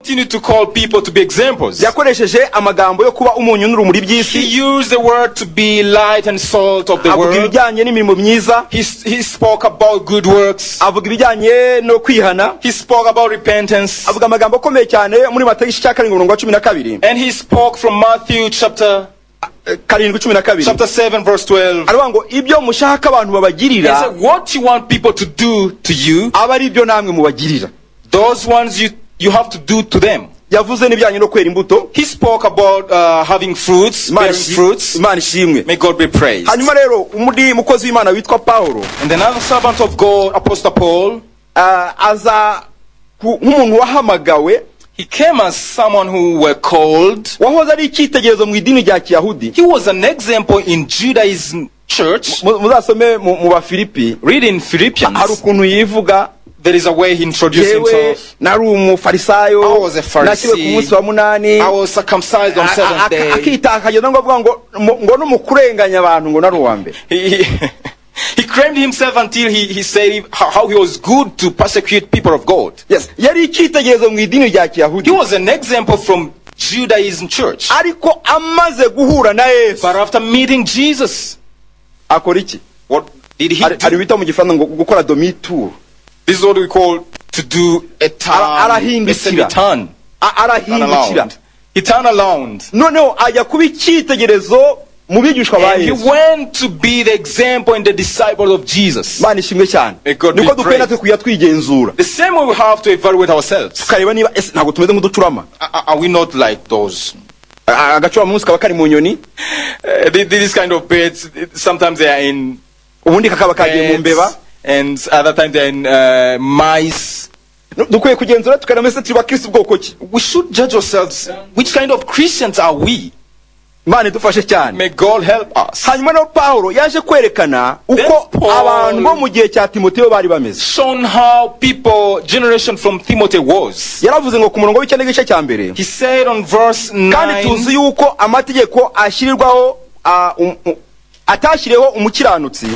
Continue to call people to be examples. yakoresheje amagambo yo kuba umunyu n'urumuri by'isi. He used the word to be light and salt of the avuga world. ibijyanye n'imirimo myiza. He spoke about good works. avuga ibijyanye no kwihana. He spoke about repentance. avuga amagambo akomeye cyane muri Matayo 7:12. And he spoke from Matthew chapter 7 verse 12. aravuga ngo ibyo mushaka abantu babagirira. He said, what you want people to do to you, aba ari byo namwe mubagirira. those ones you have to do to them. yavuze n'ibijyanye no kwera imbuto. He spoke about having fruits, bearing fruits. Imana ishimwe. May God be praised. hanyuma rero umundi mukozi w'Imana witwa Paulo, And another servant of God, Apostle Paul, aza nk'umuntu wahamagawe. he came as someone who were called. wahoze ari icyitegererezo mu idini rya Kiyahudi. He was an example in Judaism church. muzasome mu Bafilipi. Read in Philippians. hari ukuntu yivuga. There is a way he introduced himself. nari umufarisayo. I was a Pharisee. nakiwe ku munsi wa munani. I was circumcised on seventh day. akitakaje ngo avuga ngo n'umukurenganya abantu ngo nari uwa mbere. He claimed himself until he said how he was good to persecute people of God. Yes, yari icyitegererezo mu idini rya Kiyahudi. He was an example from Judaism church. ariko amaze guhura na Yesu. But after meeting Jesus, akora iki? what did he ari do? bita mu gifaransa ngo gukora demi-tour. This is what we call to do a turn. arahindukira. arahindukira. He turned around. noneho ajya kuba icyitegererezo mu bigishwa ba And he Yesu. went to be the example in the disciples of Jesus. Imana ishimwe cyane. May God be niko dukwiye praised. natwe kujya twigenzura. The same way we have to evaluate ourselves. tukareba niba ntabwo tumeze nk'uducurama. Are we not like those? agacurama munsi kaba kari mu nyoni. These kind of birds, sometimes they are in ubundi kakaba kagiye mu mbeba. and other times they're in mice. dukwiye kugenzura tukareba mbese turi bakristo bwoko ki. We should judge ourselves. Which kind of Christians are we? Imana idufashe cyane. May God help us. hanyuma no Paulo yaje kwerekana uko abantu bo mu gihe cya Timoteyo bari bameze. Shown how people, generation from Timothy was. yaravuze ngo ku murongo w'icyenda gice cya mbere. He said on verse 9. kandi tuzi yuko amategeko ashyirirwaho atashyiriweho umukiranutsi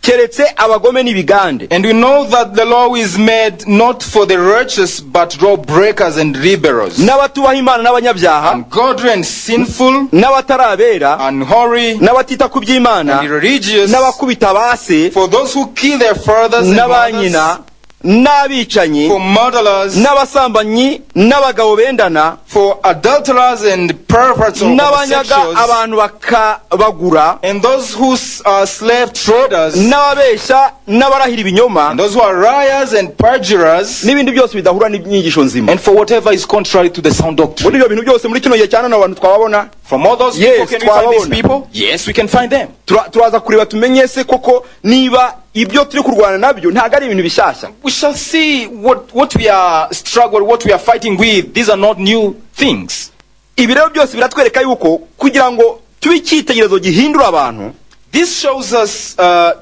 keretse abagome n'ibigande. And we know that the law is made not for the righteous but law breakers and rebels. n'abatubaha Imana n'abanyabyaha. Ungodly and sinful. n'abatarabera. Unholy. n'abatita ku by'Imana. And irreligious. n'abakubita base. For those who kill their fathers and n'abanyina. n'abicanyi. for murderers. n'abasambanyi n'abagabo bendana. For adulterers and perverts or n'abanyaga abantu bakabagura. and those who are slave traders. n'ababeshya n'abarahira ibinyoma. and those who are liars and perjurers. n'ibindi byose bidahura n'inyigisho nzima. and for whatever is contrary to the sound doctrine. muri ibyo bintu byose muri kino gihe cyane n'abantu twababona. From all those people, Yes, can we find these people? Yes, we can find them. turaza kureba tumenye se koko niba ibyo turi kurwana nabyo ntago ari ibintu bishyashya. We shall see what we are struggling, what we are fighting with. These are not new things. ibi rero byose biratwereka yuko kugira ngo tube icyitegererezo gihindura abantu. This shows us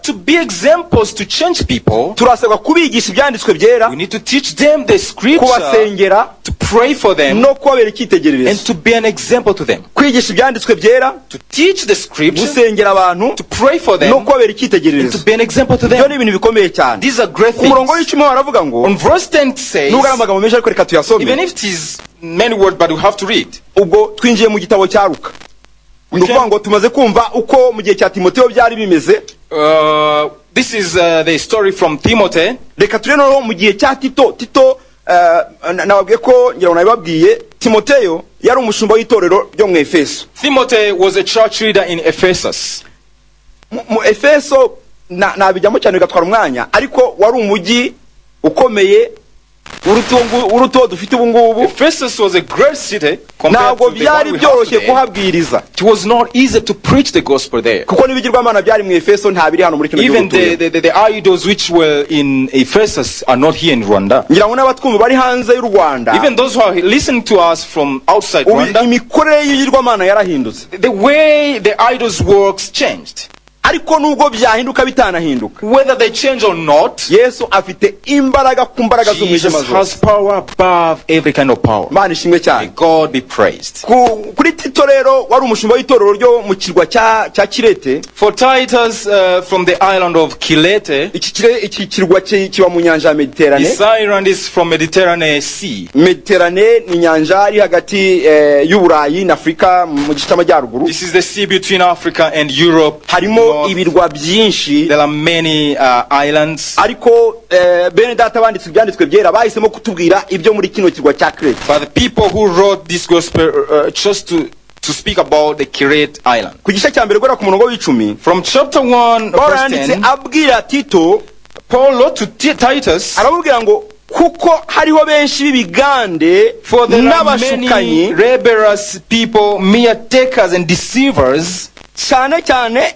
to be examples to change people. turasabwa kubigisha ibyanditswe byera. We need to teach them the scripture, kubasengera, to pray for them, no kubabera and icyitegererezo. to be an example to them. kwigisha ibyanditswe byera, To teach the scripture, gusengera abantu, to pray for no them, kubabera and to icyitegererezo. be an example to ibyo them. ni ibintu bikomeye cyane. These are great ku murongo things. w'icumi baravuga ngo On verse 10 says, nubwo ari amagambo menshi ariko reka tuyasome. even if it is many words, but you have to read. ubwo twinjiye mu gitabo cya Luka. ni ukuvuga ngo tumaze kumva uko mu gihe cya Timoteyo byari bimeze. This is the story from Timothy. reka turebe noneho mu gihe cya Tito nababwiye ko ngira ngo nabibabwiye Timoteyo yari umushumba w'itorero ryo mu Efeso. Timothy was a church leader in Ephesus. mu Efeso nabijyamo cyane bigatwara umwanya, ariko wari umujyi ukomeye uruto dufite ubu ngubu. Ephesus was a great city compared ntabwo to the one byari we have byoroshye today. kuhabwiriza. It was not easy to preach the gospel there. kuko n'ibigirwamana byari mu Efeso nta biri hano muri kino Even gihugu. the idols which were in Ephesus are not here in Rwanda. ngira ngo n'abatwumva bari hanze y'u Rwanda. Even those who are listening to us from outside Rwanda, imikorere y'ibigirwamana yarahindutse. the way the idols works changed. ariko nubwo byahinduka bitanahinduka, whether they change or not, Yesu afite imbaraga ku mbaraga z'umwijima Jesus zose. has power above every kind of power. Imana ishimwe May cyane. God be praised. Kuri Tito rero wari umushumba w'itorero ryo mu kirwa cya Kirete. For Titus from the island of Kilete, Iki kirwa kiba mu nyanja ya Mediterane. this island is from Mediterranean Sea. Mediterane ni nyanja iri hagati y'Uburayi na Afrika mu gice cy'amajyaruguru. This is the sea between Africa and Europe. Harimo ibirwa byinshi. There are many islands. Ariko bene data banditse ibyanditswe byera bahisemo kutubwira ibyo muri kino kirwa cya Crete. But the people who wrote this gospel chose to speak about the Crete island. Ku gice cya mbere gora ku murongo w'icumi, From chapter 1 verse 10, abwira Tito, Paul wrote to Titus, arabubwira ngo kuko hariho benshi b'ibigande for there are many n'abashukanyi, rebellious people, mere takers and deceivers, cyane cyane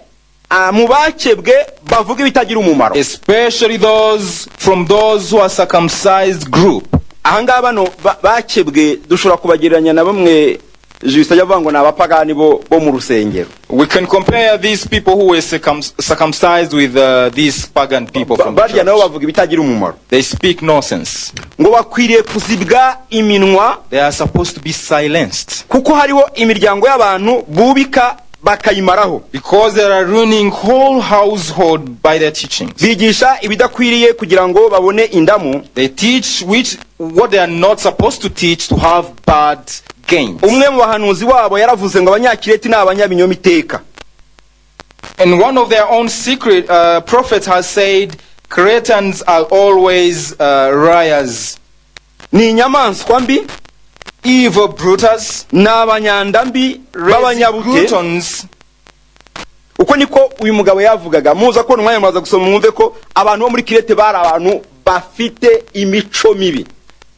mu bakebwe bavuga ibitagira umumaro. especially those from those who are circumcised group. Ahanga bano bakebwe dushobora kubagereranya na bamwe Juste yavuga ngo nabapagani bo mu rusengero. We can compare these people who were circumcised with these pagan people from the barya nabo bavuga ibitagira umumaro. They speak nonsense. Ngo bakwiriye kuzibwa iminwa. They are supposed to be silenced. Kuko hariho imiryango y'abantu bubika bakayimaraho. Because they are ruining whole household by their teachings. Bigisha ibidakwiriye kugira ngo babone indamu. They teach what they are not supposed to teach to have bad gains. Umwe mu bahanuzi wabo yaravuze ngo abanyakireti n'abanyabinyoma iteka. And one of their own secret prophets has said Cretans are always liars. Ni inyamaswa mbi, evil brutals, n'abanyanda mbi b'abanyabute. Uko niko uyu mugabo yavugaga. Muza ko numwanya mwaza gusoma mwumve ko abantu bo muri Kirete bari abantu bafite imico mibi.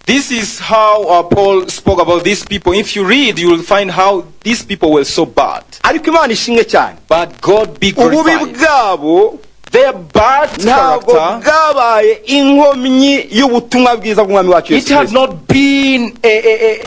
This is how Paul spoke about these people. If you read, you will find how these people were so bad. Ariko Imana ishimwe cyane. But God be Ububi glorified. bwabo, Their bad character, bwabaye inkomyi y'ubutumwa bwiza bw'umwami wacu Yesu it had not been a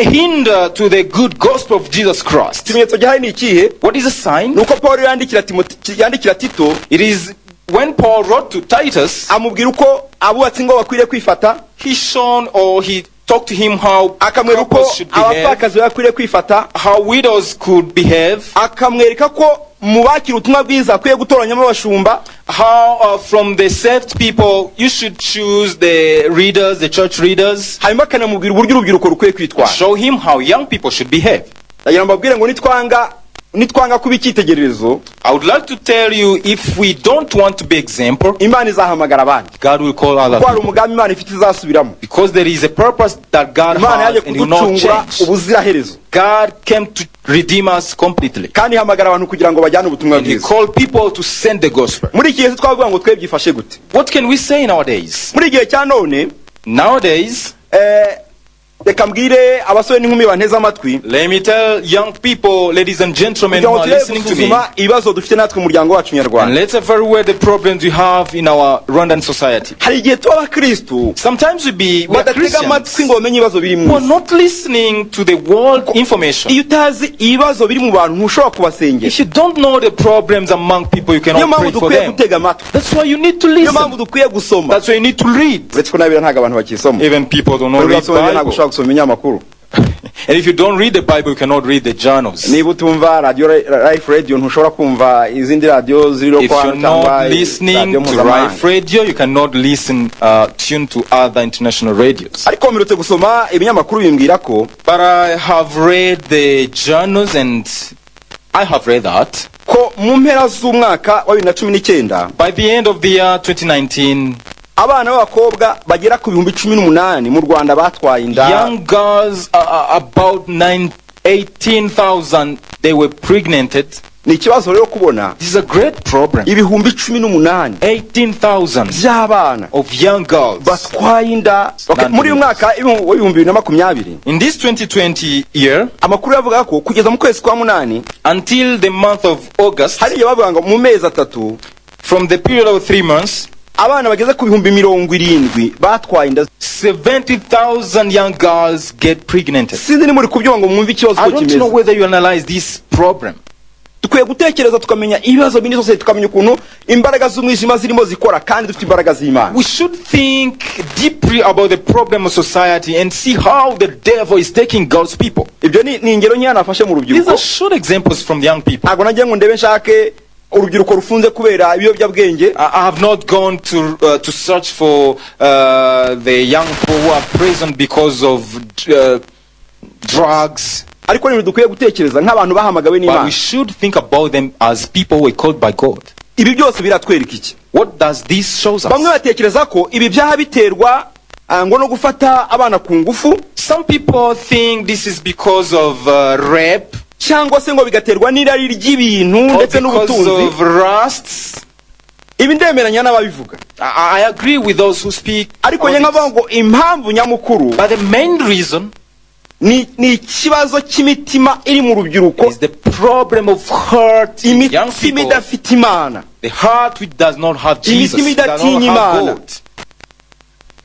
hinder to the good gospel of Jesus Christ. Ikimenyetso gihari ni ikihe? What is a sign? Nuko Paul yandikira Tito. It is when Paul wrote to Titus, amubwira uko abubatsi ngo bakwiriye kwifata. he shown or he talked to him how akamwereka uko couples should behave, abapfakazi bakwiriye kwifata, how widows could behave, akamwereka ko mu bakira ubutumwa bwiza akwiye gutoranyamo abashumba, how from the saved people you should choose the readers, the church readers. hanyuma akanamubwira uburyo urubyiruko rukwiye kwitwara. Show him how young people should behave. Ndagira mbabwire ngo nitwanga kuba icyitegererezo, I would like to tell you, if we don't want to be example, Imana izahamagara abandi. God will call other Kuko hari people. umugambi Imana ifite izasubiramo. Because there is a purpose that God Imana yaje has and will not kuducungura change. ubuziraherezo. God came to redeem us completely. Kandi ihamagara abantu kugira ngo bajyane ubutumwa And He bwiza. called people to send the gospel. Muri iki gihe twavuga ngo twe byifashe gute? What can we say nowadays? Muri igihe cya none, Nowadays, reka mbwire abasore n'inkumi banteze amatwi, let me tell young people, ladies and gentlemen who are listening to me, gusuzuma ibibazo dufite natwe mu muryango wacu and nyarwanda. let's evaluate the problems we have in our Rwandan society. Hari igihe tuba abakristu Sometimes we are badatega amatwi Christians ngo bamenye ibibazo biri who are mu. not listening to the world information. Iyo utazi ibibazo biri mu bantu ntushobora If kubasengesha. you don't know the problems among people, you Niyo cannot mpamvu pray for dukwiye them. gutega amatwi. That's why you need to Niyo mpamvu listen. dukwiye gusoma. That's why you need to read. Uretse ko nabira ntago abantu bakisoma. Even people don't know Uri read gasoma ntabwo Bible. ushobora gusoma inyamakuru. And if you don't read the Bible, you cannot read the journals. Niba utumva radio Life Radio ntushobora kumva izindi radio ziri If kwa you're cyangwa not listening to Life Radio, you cannot listen tune to other international radios. Ariko mperutse gusoma ibinyamakuru bimbwira ko But I have read the journals, and I have read that ko mu mpera z'umwaka wa 2019 by the end of the year 2019, abana b'abakobwa bagera ku 18,000 mu Rwanda batwaye inda. young girls about 18,000, they were pregnanted. Ni ikibazo rero kubona This is a great problem. 18,000 18,000 by'abana of young girls. batwaye inda. Muri uyu mwaka wa 2020 In this 2020 year, amakuru yavuga ko kugeza mu kwezi kwa munani until the month of August, hari bavuga ngo mu mezi atatu from the period of 3 months, abana bageze ku 70,000 batwaye inda. 70,000 young girls get pregnant. Sinzi ni muri kubyumva ngo mwumve ikibazo I ko don't know kimeze. whether you analyze this problem. dukwiye gutekereza tukamenya ibibazo bindi zose tukamenya ukuntu imbaraga z'umwijima zirimo zikora kandi dufite imbaraga z'Imana. We should think deeply about the problem of society and see how the devil is taking God's people. Ibyo ni ingero nyana nafashe mu These rubyiruko. are short examples from the young people. Ntabwo nagiye ngo ndebe nshake urubyiruko rufunze kubera ibiyobyabwenge. I have not gone to search for the young people who are imprisoned because of drugs. Ariko ni dukwiye gutekereza nk'abantu bahamagawe But we n'Imana. should think about them as people who are called by God. Ibi byose biratwereka iki? What does this show us? Bamwe batekereza ko ibi byaha biterwa ngo no gufata abana ku ngufu. Some people think this is because of rape, cyangwa se ngo bigaterwa n'irari ry'ibintu or ndetse because n'ubutunzi. of lusts. Ibi ndemeranya n'ababivuga. I agree with those who speak. Ariko nge nkavuga ngo impamvu nyamukuru But the main reason ni ikibazo cy'imitima iri mu rubyiruko, is the problem of heart in young imitima people. idafite Imana, The heart which does not have Jesus, imitima does not idatinya have Imana, God.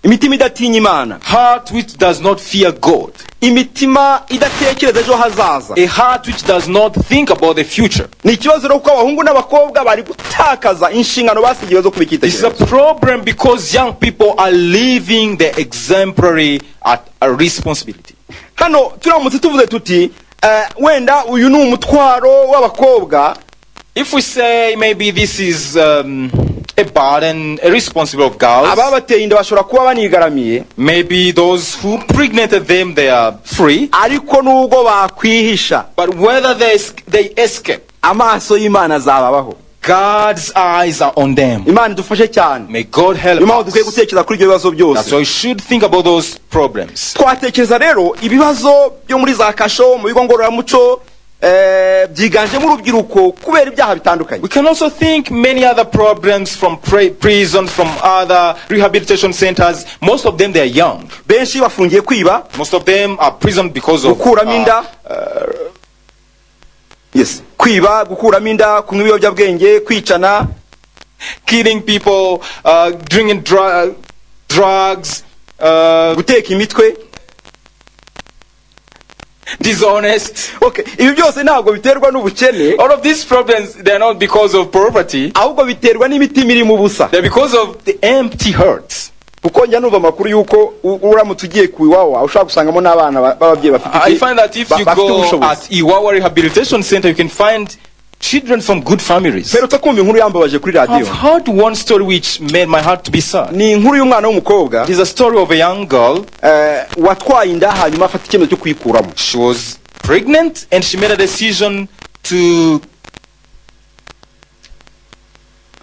imitima idatinya Imana, Heart which does not fear God. imitima idatekereza ejo hazaza. A heart which does not think about the future. Ni ikibazo rero ko abahungu n'abakobwa bari gutakaza inshingano basigiwe zo This is a kubikitekereza. problem because young people are leaving the exemplary responsibility. Hano turamutse tuvuze tuti wenda uyu ni umutwaro w'abakobwa, If we say maybe this is a burden, a responsibility of girls, ababateye inda bashobora kuba banigaramiye, maybe those who pregnated them, they are free. ariko nubwo bakwihisha But whether they escape, amaso y'Imana azababaho. God's eyes are on them. Imana idufashe cyane. May God help Niyo mpamvu dukwiye us. gutekereza kuri ibyo bibazo That's byose. why we should think about those problems. Twatekereza rero ibibazo byo muri za kasho mu bigo ngororamuco byiganjemo urubyiruko kubera ibyaha bitandukanye. We can also think many other problems from prisons, from other rehabilitation centers. Most of them, they are young. Benshi bafungiye kwiba, Most of them are prisoned because of gukuramo inda, yes, kwiba, gukuramo inda, kunywa ibiyobyabwenge, kwicana, killing people, drinking drugs, guteka imitwe. dishonest. Okay, ibi byose ntabwo biterwa n'ubukene, All of these problems, they are not because of poverty. ahubwo biterwa n'imitima iri mu busa. They're because of the empty hearts. Kuko njya numva amakuru y'uko uramutse ugiye ku Iwawa ushaka gusangamo n'abana b'ababyeyi bafite I find that if you go at Iwawa Rehabilitation Center, you can find children from good families. Pero kumva inkuru yambabaje kuri I've radio. heard one story which made my heart to be sad. Ni inkuru y'umwana w'umukobwa It is a story of a young girl. watwaye inda hanyuma afata icyemezo cyo kuyikuramo. She was pregnant and she made a decision to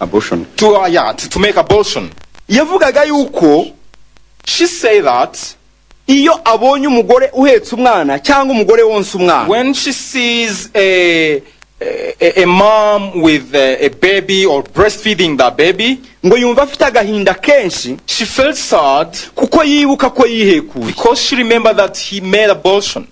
Abortion. to make abortion. Yavugaga yuko She said that iyo abonye umugore uhetse umwana cyangwa umugore wonsa umwana, when she sees a mom with a baby or breastfeeding that baby, ngo yumva afite agahinda kenshi she felt sad kuko yibuka ko yihekuye. because she remembered that he made abortion.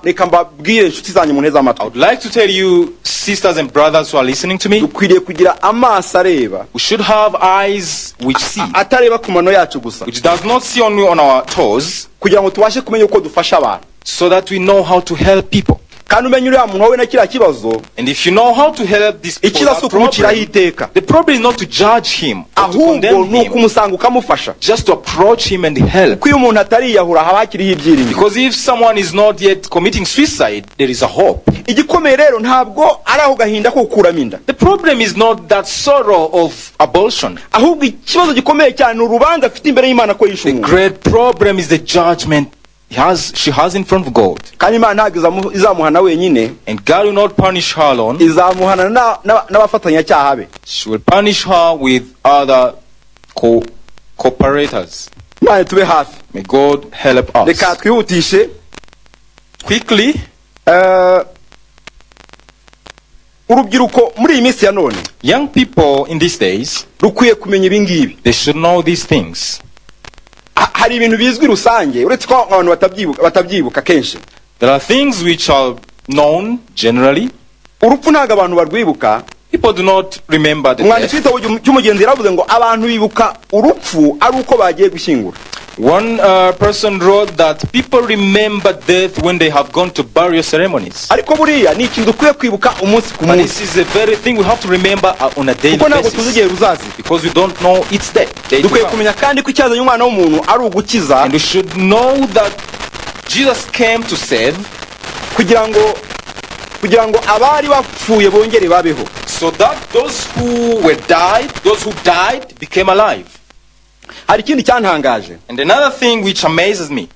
Reka mbabwire inshuti zanjye mu nteze I amatwi, would like to tell you, sisters and brothers who are listening to me, dukwiriye kugira amaso areba, we should have eyes which see, atareba ku mano yacu gusa, which does not see only on our toes, kugira ngo tubashe kumenya uko dufasha abantu. so that we know how to help people. Kandi umenye uriya muntu wawe na kiriya kibazo, And if you know how to help this ikibazo kumukiraho problem, iteka, the problem is not to judge him or to ahubwo condemn ni him, ukumusanga ukamufasha. just to approach him and help. Kuko iyo umuntu atariyahura haba hakiriho ibyiringiro. Because if someone is not yet committing suicide, there is a hope. Igikomeye rero ntabwo ari aho gahinda ko gukuramo inda, The problem is not that sorrow of abortion. ahubwo ikibazo gikomeye cyane ni urubanza afite imbere y'Imana ko yishe The umuntu. great problem is the judgment she has in front of God. Kandi Imana ntabwo izamuhana wenyine, And God will not punish her alone. izamuhana n'abafatanyacyaha be. She will punish her with other cooperators. Imana tube hafi. May God help us. Reka twihutishe. Quickly, Urubyiruko muri iyi minsi ya none young people in these days, rukwiye kumenya ibi ngibi. they should know these things. Hari ibintu bizwi rusange uretse ko abantu batabyibuka kenshi. There are things which are known generally. Urupfu ntabwo abantu barwibuka. People do not remember the Umwanditsi death. w'igitabo cy'umugenzi yaravuze ngo abantu bibuka urupfu ari uko bagiye gushyingura. One person wrote that people remember death when they have gone to burial ceremonies. ariko buriya ni ikintu dukwiye kwibuka umunsi ku But munsi this is a very thing we have to remember on a daily kuko ntabwo tuzi basis. igihe ruzazi Because we don't know its day. dukwiye kumenya kandi ko icyazanye umwana w'umuntu ari ugukiza And we should know that Jesus came to save, kugira ngo abari bapfuye bongere babeho, so that those who died became alive. hari ikindi cyantangaje And another thing which amazes me,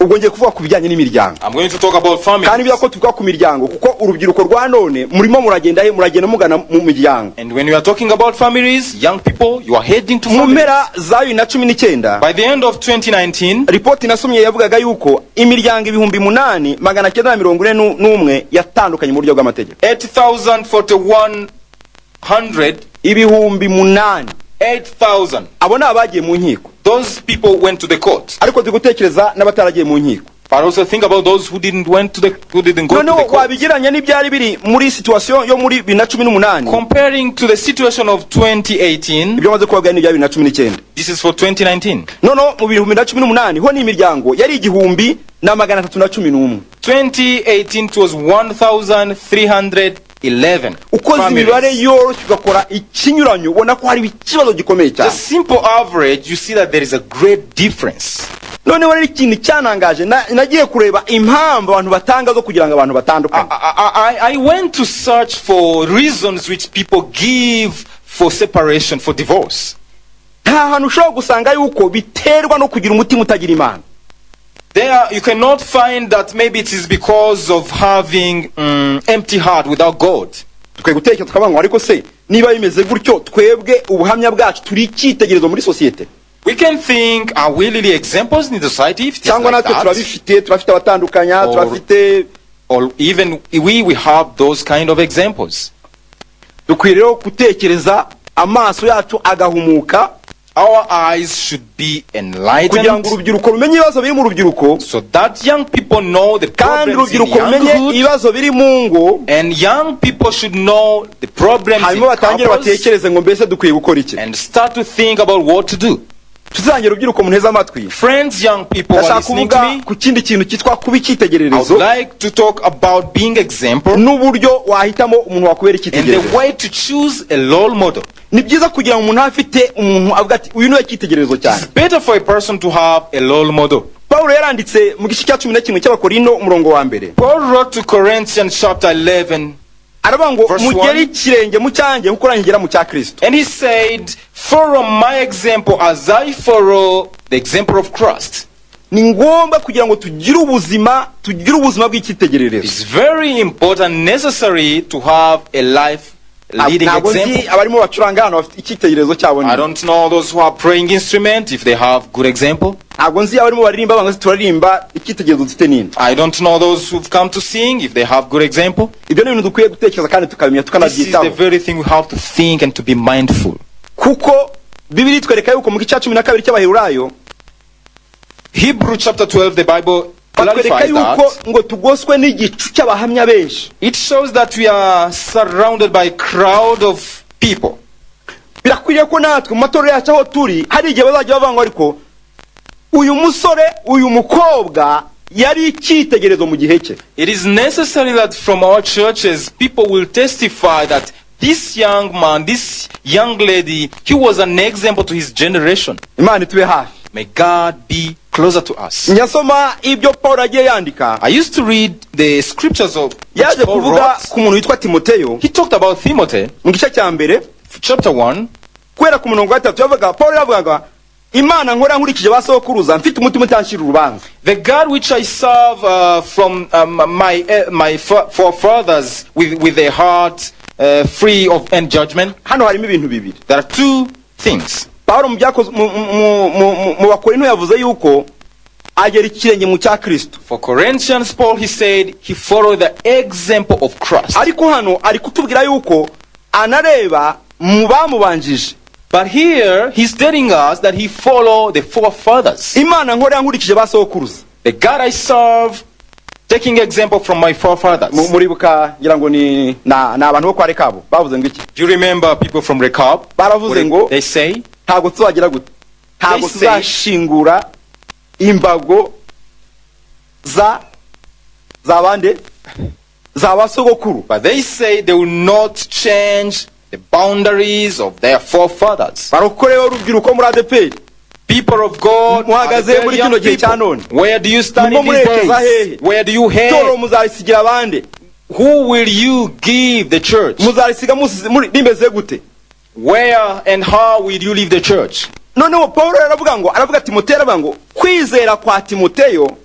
ubwo ngiye kuvuga ku bijyanye n'imiryango, I'm going to talk about kandi families. bivuga ko tuvuga ku miryango kuko urubyiruko rwa none murimo muragenda mugana mu miryango. And when we are talking about families, young people, you are heading to Mu families. mpera za 2019 By the end of 2019, ripoti nasomye yavugaga yuko imiryango 8,941 yatandukanye mu buryo bw'amategeko. 8,100, 8,000 abo ni abagiye mu nkiko, those people went to the court. ariko dugutekereza n'abataragiye mu nkiko. But also think about those who didn't go to the Noneho court. wabigiranya n'ibyari biri muri situation yo muri 2018, Comparing to the situation of 2018, ibyo maze kuvuga ni 2019. this is for 2019. Noneho mu 2018 ho ni imiryango yari 1,311. 2018 it was 1,311. Ukoze imibare yoroshye ugakora ikinyuranyo ubona ko hari ikibazo gikomeye The cyane. simple average, you see that there is a great difference. Noneho rero ikintu cyanangaje nagiye kureba impamvu abantu batanga zo kugira ngo abantu batandukane. I went to search for reasons which people give for separation, for divorce. Nta hantu ushobora gusanga yuko biterwa no kugira umutima utagira Imana. There, you cannot find that maybe it is because of having empty heart without God. Tukwiye gutekereza tukavuga ngo ariko se niba bimeze gutyo twebwe ubuhamya bwacu turi icyitegererezo muri societe. We can think, are we really examples in the society? If it is Cyangwa like natwe turafite abatandukanya, turafite, or even we have those kind of examples. dukwiye rero gutekereza amaso yacu agahumuka. Our eyes should be kugira ngo enlightened, urubyiruko rumenye ibibazo biri mu rubyiruko, so that young people know the kandi problems in urubyiruko rumenye younghood, ibibazo biri mu ngo, and young people should know the problems in hanyuma batangire couples, batekereze ngo mbese dukwiye gukora iki. and start to think about what to do. Tuzangira urubyiruko munteze amatwi, Friends, young people who are ndashaka listening to kuvuga me, ku kindi kintu cyitwa kuba I would icyitegererezo like to talk about being example n'uburyo wahitamo umuntu wakubera and the icyitegererezo. way to choose a role model. Ni byiza kugira ngo umuntu afite umuntu avuga ati uyu niwe cyitegererezo cyane. It's better for a person to have a role model. Paulo yaranditse mu gice cya 11 cy'Abakorinto umurongo wa mbere, Paul wrote to Corinthians chapter 11, aravuga ngo Verse mugere 1. ikirenge mu cyanjye kuko nangera mu cya Kristo. and he said, follow my example as I follow the example of Christ. Ni ngombwa kugira ngo tugire ubuzima bw'icyitegererezo. It's very important, necessary to have a life leading Ntabwo nzi example. abarimo bacuranga hano bafite icyitegererezo cyabo. I don't know those who are playing instrument if they have good example. Ntabwo nzi abarimo baririmba banga turaririmba icyitegererezo dufite nini. I don't know those who've come to sing if they have good example. Ibyo ni ibintu dukwiye gutekereza kandi tukamenya This is the tukanabyitaho, very thing we have to think and to be mindful. kuko Bibiri itwereka yuko mu gice cya 12 cy'Abaheburayo Hebrew chapter 12, the Bible batwereka clarifies yuko that. ngo tugoswe n'igicu cy'abahamya benshi. It shows that we are surrounded by a crowd of people. Birakwiriye ko natwe mu matorero yacu aho turi hari igihe bazajya bavuga ngo ariko uyu musore uyu mukobwa yari icyitegererezo mu gihe cye. It is necessary that from our churches, people will testify that this young man, this young lady, he was an example to his generation. Imana itube hafi. May God be closer to us. Nyasoma ibyo Paulo agiye yandika, I used to read the scriptures of which yaje Paul kuvuga wrote. ku muntu witwa Timoteyo He talked about Timothy, mu gice cya mbere chapter 1. kwera ku murongo wa 3 yavuga Paulo yavugaga Imana nkora nkurikije basokuruza mfite umutima utanshira urubanza. The God which I serve from my forefathers with a heart free of any judgment. Hano harimo ibintu bibiri. There are two things. Paulo mu Bakorinto yavuze yuko agera ikirenge mu cya Kristo. For Corinthians, Paul, he said he followed the example of Christ. Ariko hano ari kutubwira yuko anareba mu bamubanjije. But here, he's telling us that he followed the forefathers. Imana nkora nkurikije basokuruza. The God I serve, taking example from my forefathers. Muribuka ngira ngo ni abantu bo kwa Rekabo bavuze ngo iki? Do you remember people from Rechab? Baravuze ngo They say, ntago tuzagira gute, ntago tuzashingura imbago za bande za basogokuru. But they say they will not change the boundaries of their forefathers. Barokoreho urubyiruko muri ADP. People of God, muhagaze muri kino gihe cya none. Where do you stand in these days? Where do you head? Toro muzarisigira abande. Who will you give the church? Muzarisiga muri nimeze gute? Where and how will you leave the church? Noneho Paulo aravuga Timoteyo aravuga ngo kwizera kwa Timoteyo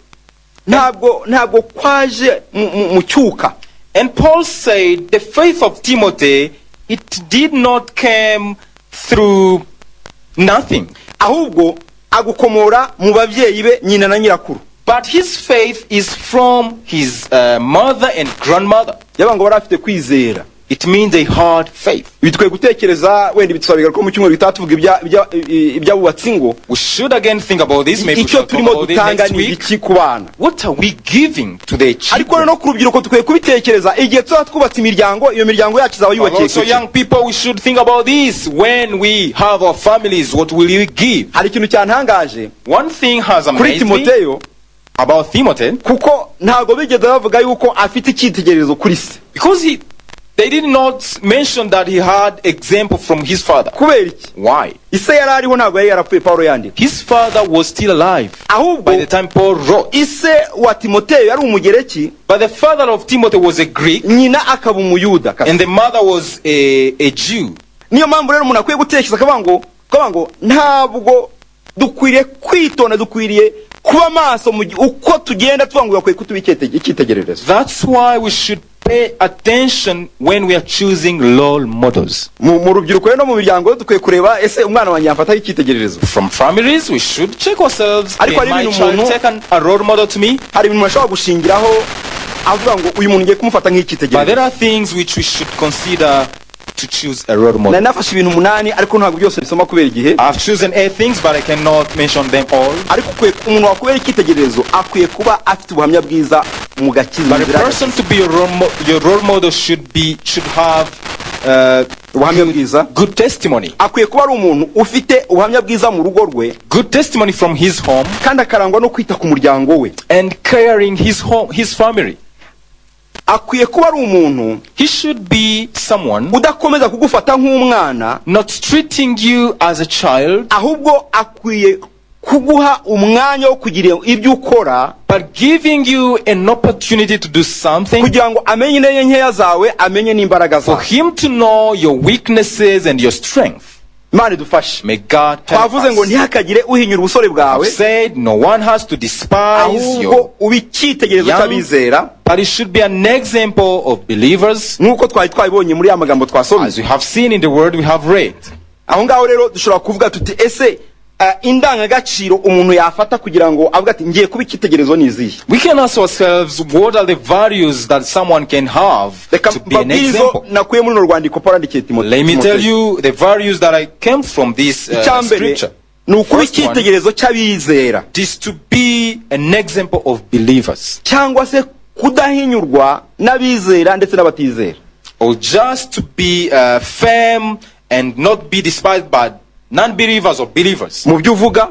ntabwo kwaje mu cyuka. And Paul said the faith of Timothy, it did not come through nothing. Ahubwo agukomora mu babyeyi be nyina na nyirakuru. But his faith is from his mother and grandmother. Yabango barafite kwizera. It means a hard faith. Bitwe gutekereza wenda bitsabiga ko mu cyumweru bitatuvuga ibyabubatsi ngo. We should again think about this. Maybe we should talk about this next week. What are we giving to the children? Ariko no kurubyiruko tukwiye kubitekereza igihe twatwubatse imiryango iyo miryango yacu izaba yubakeye. Also young people, we should think about this when we have our families. What will we give? Hari ikintu cyantangaje. One thing has amazed me about Timothy, kuko ntago bigeze bavuga yuko afite icyitegererezo kuri se. Because they did not mention that he had example from his father. Kubera iki? Why? Ise yarariho ntago yari yarapfuye Paulo yandika. His father was still alive by the time Paul wrote. Ise wa Timoteyo yari umugereki, but the father of Timothy was a Greek, nyina akaba umuyuda, and the mother was a Jew. Niyo mpamvu rero umuntu akwiye gutekereza kabango ntabwo dukwiriye kwitonda, dukwiriye kuba maso uko tugenda tuvanguye kwe kutubikitegererezo. That's why we should pay attention when we are choosing role models. Mu rubyiruko no mu miryango dukwiye kureba ese umwana wanjye yafata ikitegererezo. From families we should check ourselves. Ariko my child take a role model to me. Hari ibintu bashobora gushingiraho avuga ngo uyu muntu ngiye kumufata nk'ikitegererezo. But there are things which we should consider to choose a role model. Nafashe ibintu 8 ariko ntabwo byose bisoma kubera igihe. I've chosen 8 things but I cannot mention them all. Ariko umuntu wakubera ikitegererezo akwiye kuba afite ubuhamya bwiza mu gakiza. But a person to be your role model should have ubuhamya bwiza, good testimony. Akwiye kuba ari umuntu ufite ubuhamya bwiza mu rugo rwe, good testimony from his home, kandi akarangwa no kwita ku muryango we, and caring his family. Akwiye kuba ari umuntu, he should be someone udakomeza kugufata nk'umwana, not treating you as a child, ahubwo akwiye kuguha umwanya wo kugira ibyo ukora, but giving you an opportunity to do something, kugira ngo amenye intege nkeya zawe, amenye n'imbaraga zawe, for him to know your weaknesses and your strength. Mane dufashe. May God help us. Twavuze ngo ntihakagire uhinyura ubusore bwawe. Said no one has to despise your ubikitegerezo cy'abizera, but it should be an example of believers, nuko twabibonye muri amagambo twasomye, as we have seen in the word we have read. Aho ngaho rero dushobora kuvuga tuti ese indangagaciro umuntu yafata kugira ngo avuga ati ngiye kuba ikitegerezo nizihe. We can ask ourselves, what are the values that someone can have to be an example? Nakuye muri rwandiko Paul andikiye Timoteyo. Let me tell you the values that I came from this scripture. Nukuba ikitegerezo cy'abizera, is to be an example of believers, cyangwa se kudahinyurwa n'abizera ndetse n'abatizera, or just to be firm and not be despised by non-believers or believers. Mu byo uvuga,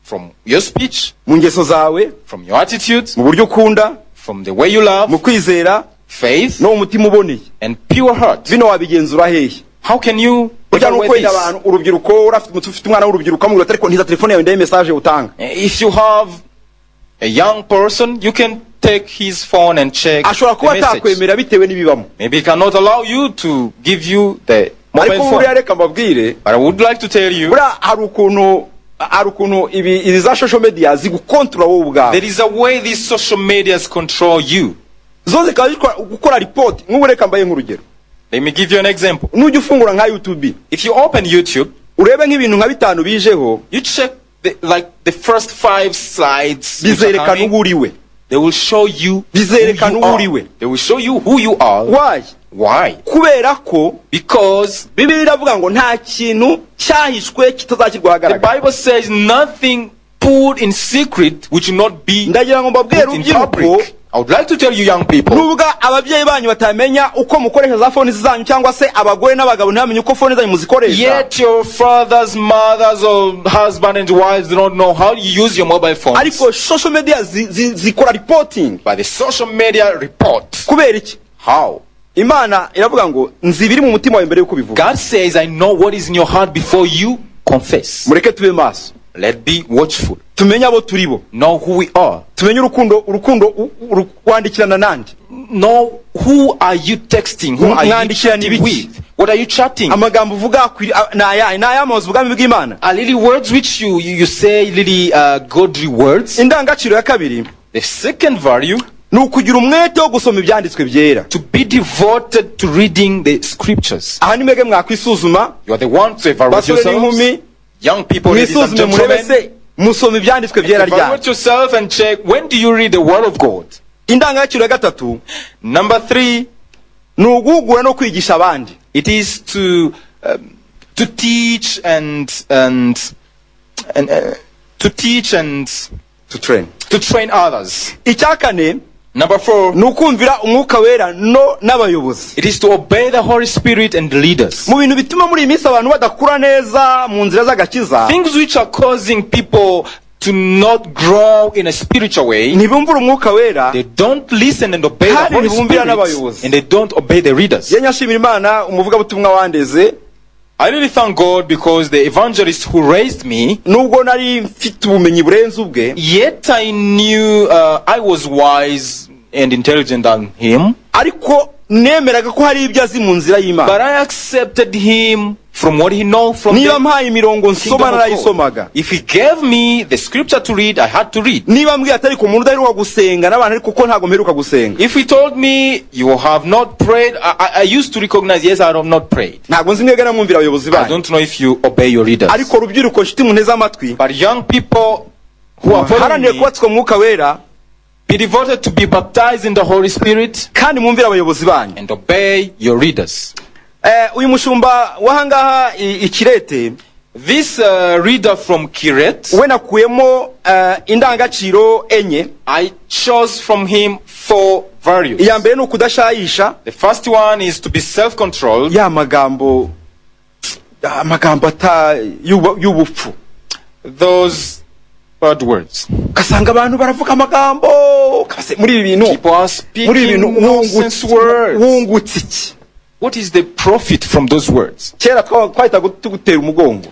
from your speech, mu ngeso zawe, from your attitudes, mu buryo ukunda, from the way you love, mu kwizera, faith, no umutima uboneye, and pure heart. Bino wabigenzura hehe? How can you evaluate this? Abantu urubyiruko urafite umwana w'urubyiruko amubwira ariko ntiza telefone yawe ndaye message utanga. If you have a young person, you can take his phone and check the message. Bitewe n'ibibamo. Maybe he cannot allow you to give you the mobile phone. But I would like to tell you, hari ukuntu ibi za social media zigukontrola wowe ubwawe. There is a way these social medias control you. Zo zikaba gukora report, nk'ubu reka mbaye nk'urugero. Let me give you an example. Nujya ufungura nka YouTube, if you open YouTube, urebe nk'ibintu nka 5 bijeho, you check the first 5 slides. Bizerekana uburiwe. They will show you bizerekana uburiwe. They will show you who you are. Why? Kubera ko, because Bibiliya iravuga ngo nta kintu cyahishwe kitazakirwa hagaragara. The Bible says nothing put in secret which will not be ndagira ngo mbabwire urubyiruko, I would like to tell you young people, nubwo ababyeyi banyu batamenya uko mukoresha za phone zanyu cyangwa se abagore n'abagabo ntamenye uko phone zanyu muzikoresha, yet your fathers, mothers, or husband and wives do not know how you use your mobile phones. ariko social media zikora reporting. But the social media report. Kubera iki? How? Imana iravuga ngo nzi biri mu mutima wawe mbere yuko bivuga. God says, I know what is in your heart before you confess. Mureke tube maso. Let's be watchful. Tumenye abo turibo. Know who we are. Tumenye urukundo wandikirana nandi. Know who are you texting? Who are you chatting with? What are you chatting? Amagambo uvuga naya mazu bwami bw'Imana. Are little words which you say, little godly words. Indangagaciro ya kabiri. The second value. Nukugira umwete wo gusoma ibyanditswe byera. To be devoted to reading the scriptures. Aha nimege mwakwisuzuma. You are the one to evaluate yourselves. Young people, ladies and gentlemen, musoma ibyanditswe byera ryari. Evaluate yourself and check, when do you read the word of God? Indangagaciro ya gatatu. Number 3. Nugugura no kwigisha abandi. It is to teach and to teach and to train others. Icyakane. Number 4. Nukumvira umwuka wera no n'abayobozi. It is to obey the Holy Spirit and leaders. Mu bintu bituma muri iminsi abantu badakura neza mu nzira z'agakiza. Things which are causing people to not grow in a spiritual way. Ntibumvira umwuka wera. They don't listen and obey the Holy Spirit, and they don't obey the leaders. Yenyashimira Imana umuvuga butumwa wandeze. I really thank God because the evangelist who raised me, nubwo nari mfite ubumenyi burenze ubwe, yet I knew I was wise and intelligent than him. Ariko nemeraga ko hari ibyo azi mu nzira y'Imana. But I accepted him from what he knows from niba mpaye imirongo nsoma narayisomaga. If he gave me the scripture to read, I had to read. Niba mbwiye atari ko umuntu udaheruka gusenga n'abantu ariko ko ntago mperuka gusenga. If he told me you have not prayed, I used to recognize, yes, I have not prayed. Ntago nzi mwebwe namwumvira abayobozi banyu. I don't know if you obey your leaders. Ariko rubyiruko nshuti muneze amatwi. But young people who are following me, kubatswa mwuka wera, be devoted to be baptized in the Holy Spirit, kandi mwumvira abayobozi banyu, and obey your leaders. Uyu mushumba wahangaha ikirete, this reader from Kiret, we nakuyemo indangagaciro enye. I chose from him 4 values. Iya mbere n'ukudashayisha. The first one is to be self-controlled. Ya magambo y'ubupfu. Those bad words. Kasanga abantu baravuga amagambo muri ibi bintu. People are speaking nonsense words. Wungutse iki? What is the profit from those words? Kera twahita gutera umugongo.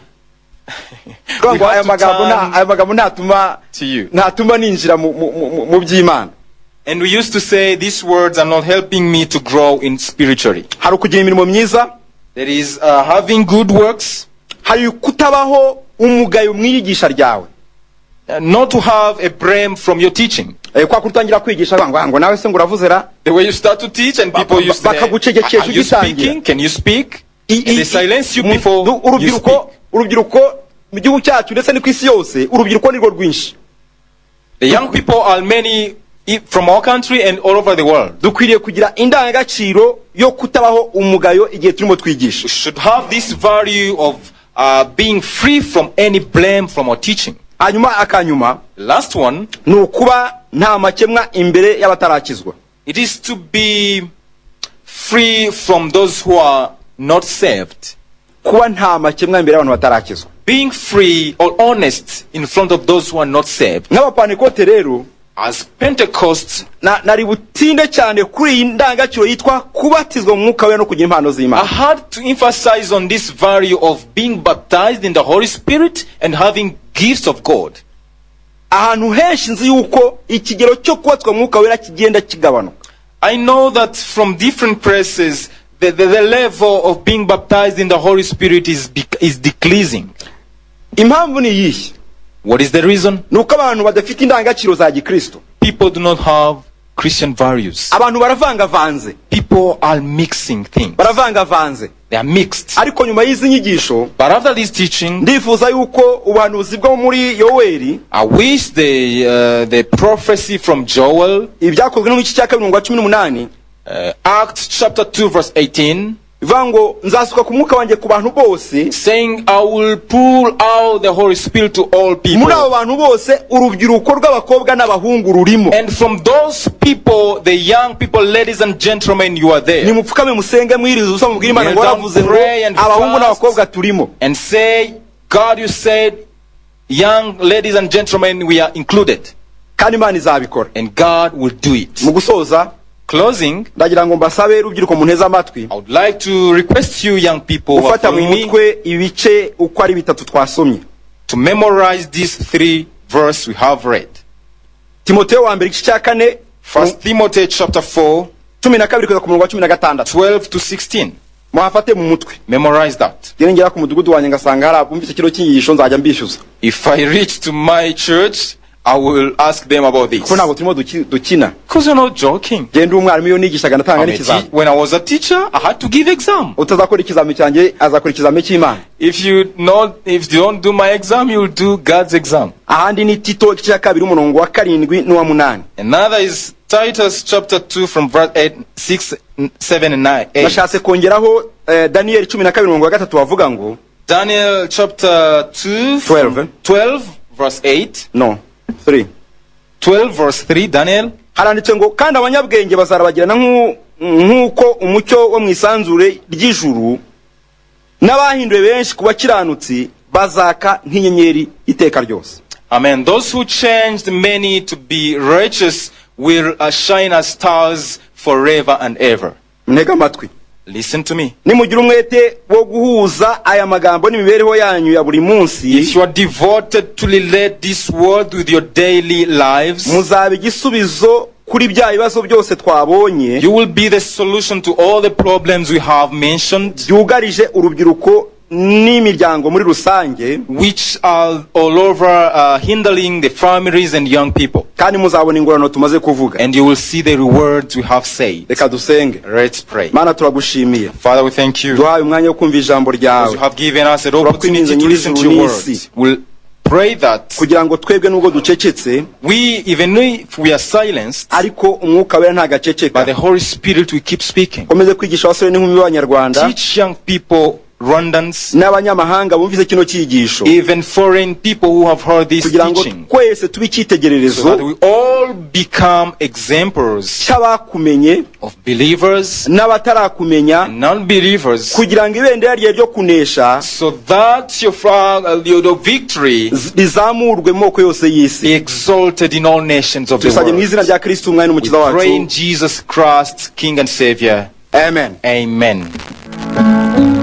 Ngo aya magambo ntatuma ninjira mu by'Imana. And we used to say, these words are not helping me to grow in spiritually. Hari ukugira imirimo myiza. There is having good works. Hari kutabaho umugayo mwiyigisha ryawe. Not to have a blame from your teaching. Kwa kutangira kwigisha ngo nawe se nguravuze ra. The way you start to teach and people used to say, are you speaking? Can you speak? And they silence you before you speak. Urubyiruko mu gihugu cyacu ndetse ni kwisi yose, urubyiruko nirwo rwinshi. The young people are many from our country and all over the world. Dukwiriye kugira indangagaciro yo kutabaho umugayo igihe turimo twigisha. We should have this value of being free from any blame from our teaching. Akanyuma, last one, nukuba nta makemwa imbere y'abatarakizwa. It is to be free from those who are not saved. Kuba nta makemwa imbere y'abantu batarakizwa. Being free or honest in front of those who are not saved. N'abapantekote rero, as Pentecost, nari butinde cyane kuri indangagaciro yitwa kubatizwa mu mwuka we no kugira impano z'Imana. I had to emphasize on this value of being baptized in the Holy Spirit and having gifts of God. Ahantu henshi nzi yuko ikigero cyo kubatizwa mu mwuka wera kigenda kigabanuka. I know that from different places the level of being baptized in the Holy Spirit is decreasing. Impamvu ni yihe? What is the reason? Nuko abantu badafite indangagaciro za Gikristo. People do not have Christian values. Abantu baravangavanze. People are mixing things. Baravangavanze. They are mixed. Ariko nyuma y'izi nyigisho, but after this teaching, ndifuza yuko ubuhanuzi bwo muri Yoweri, I wish the prophecy from Joel, ibyakozwe no mu cya 2:18, Acts chapter 2 verse 18, ivuga ngo nzasuka ku mwuka wanjye ku bantu bose, saying, I will pour out the Holy Spirit to all people. muri abo bantu bose urubyiruko rw'abakobwa n'abahungu rurimo. And from those people, the young people, ladies and gentlemen, you are there. Nimupfukame musenge mwiriza ubusa mubwire Imana ngo waravuze ngo abahungu n'abakobwa turimo. And say, God, you said, young ladies and gentlemen, we are included. Kandi Imana izabikora. And God will do it. Mu gusoza, closing, ndagira ngo mbasabe urubyiruko munteze amatwi, I would like to request you young people who are ufata mu following me mutwe ibice uko ari bitatu twasomye. to memorize these 3 verses we have read. Timoteyo wa mbere igice cya 4, 1 Timothy chapter 4, 12 kugeza ku murongo wa 16. 12 to 16. Muhafate mu mutwe. Memorize that. Ngera ku mudugudu wanjye ngasanga hari abumvise kiro cy'inyigisho nzajya mbishyuza. If I reach to my church, I will ask them about this. Ko ntabwo turimo dukina. Because you're not joking. Genda umwarimu iyo nigishaga natanga n'ikizami. When I was a teacher, I had to give exam. Utazakora ikizami cyanjye azakora ikizami cy'Imana. If you don't do my exam, you will do God's exam. Ahandi ni Tito igice cya 2 umurongo wa 7 n'uwa 8. Another is Titus chapter 2 from verse 8, 6, 7 and 9. Nashatse kongeraho Daniel 12 umurongo wa 3 wavuga ngo Daniel chapter 2 12 verse 8. No, 3. 12 verse 3, Daniel. Haranditse ngo kandi abanyabwenge bazarabagirana nk'uko umucyo wo mwisanzure ry'ijuru, n'abahinduwe benshi kuba kiranutsi bazaka nk'inyenyeri iteka ryose. Amen. Those who changed many to be righteous will shine as stars forever and ever. Ntega amatwi. Listen to me. Nimugira umwete wo guhuza aya magambo n'imibereho yanyu ya buri munsi, If you are devoted to relate this word with your daily lives, muzaba igisubizo kuri bya bibazo byose twabonye, you will be the solution to all the problems we have mentioned, byugarije urubyiruko n'imiryango muri rusange, which are all over hindering the families and young people. kandi muzabona ingorano tumaze kuvuga. And you will see the rewards we have said. Reka dusenge. Let's pray. Mana turagushimiye. Father, we thank you. Duhaye umwanya wo kumva ijambo Because you ryawe. have given us an opportunity to listen to your word. We'll pray that Kugira ngo twebwe nubwo ducecetse, we, even if we are silenced, ariko umwuka wera ntagaceceka. by the Holy Spirit we keep speaking. Komeze kwigisha abasore n'inkumi b'Abanyarwanda Teach young people, Rwandans, n'abanyamahanga bumvise kino cyigisho, even foreign people who have heard this kugira ngo teaching, twese tube icyitegererezo so that we all become examples cy'abakumenye of believers n'abatarakumenya, and non-believers, kugira ngo ibendera rye ryo kunesha so that your flag, your victory rizamurwe mu moko yose be y'isi. exalted in all nations of the Tusabye mu world. izina rya Kristo umwami We n'umukiza pray in wacu. Jesus Christ, King and Savior. Amen. Amen.